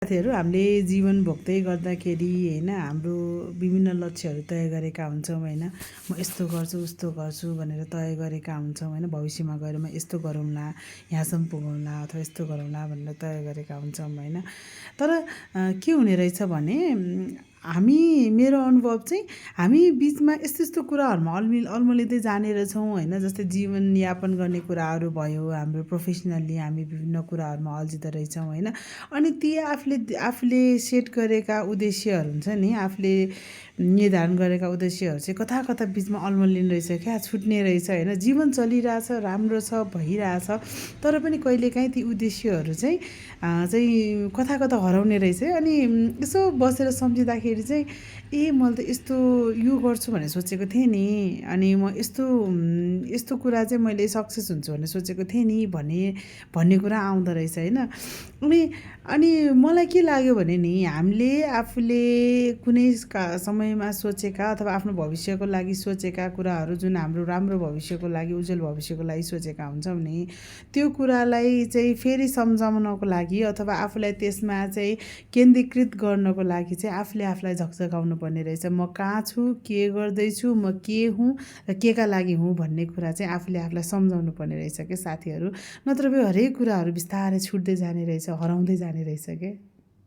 साथीहरू हामीले जीवन भोग्दै गर्दाखेरि होइन हाम्रो विभिन्न लक्ष्यहरू तय गरेका हुन्छौँ होइन। म यस्तो गर्छु उस्तो गर्छु भनेर तय गरेका हुन्छौँ होइन। भविष्यमा गएर म यस्तो गरौँला, यहाँसम्म पुगौँला अथवा यस्तो गरौँला भनेर तय गरेका हुन्छौँ होइन। तर के हुने रहेछ भने मेरो अनुभव चाहिँ हामी बिचमा यस्तो यस्तो कुराहरूमा अल्मलिँदै जाने रहेछौँ होइन। जस्तै जीवनयापन गर्ने कुराहरू भयो, हाम्रो प्रोफेसनल्ली हामी विभिन्न कुराहरूमा अल्झिँदो रहेछौँ होइन। अनि ती आफूले सेट गरेका उद्देश्यहरू हुन्छ नि, आफूले निर्धारण गरेका उद्देश्यहरू चाहिँ कता कता बिचमा अल्मलिने रहेछ क्या, छुट्ने रहेछ होइन। जीवन चलिरहेछ, राम्रो छ, भइरहेछ, तर पनि कहिलेकाहीँ ती उद्देश्यहरू चाहिँ कता कता हराउने रहेछ। अनि यसो बसेर सम्झिँदाखेरि चाहिँ मैले त यस्तो यो गर्छु भनेर सोचेको थिएँ नि, अनि म यस्तो कुरा चाहिँ मैले सक्सेस हुन्छु भनेर सोचेको थिएँ नि भन्ने कुरा आउँदो रहेछ होइन। अनि मलाई के लाग्यो भने नि, हामीले आफूले कुनै समयमा सोचेका अथवा आफ्नो भविष्यको लागि सोचेका कुराहरू, जुन हाम्रो राम्रो भविष्यको लागि, उज्जवल भविष्यको लागि सोचेका हुन्छौँ नि, त्यो कुरालाई चाहिँ फेरि सम्झाउनको लागि अथवा आफूलाई त्यसमा चाहिँ केन्द्रीकृत गर्नको लागि चाहिँ आफूलाई झकझकाउनु पर्ने रहेछ। म कहाँ छु, के गर्दैछु, म के हुँ र केका लागि हुँ भन्ने कुरा चाहिँ आफूलाई सम्झाउनु पर्ने रहेछ क्या साथीहरू। नत्र हरेक कुराहरू बिस्तारै छुट्दै जाने रहेछ, हराउँदै जाने रहेछ क्या।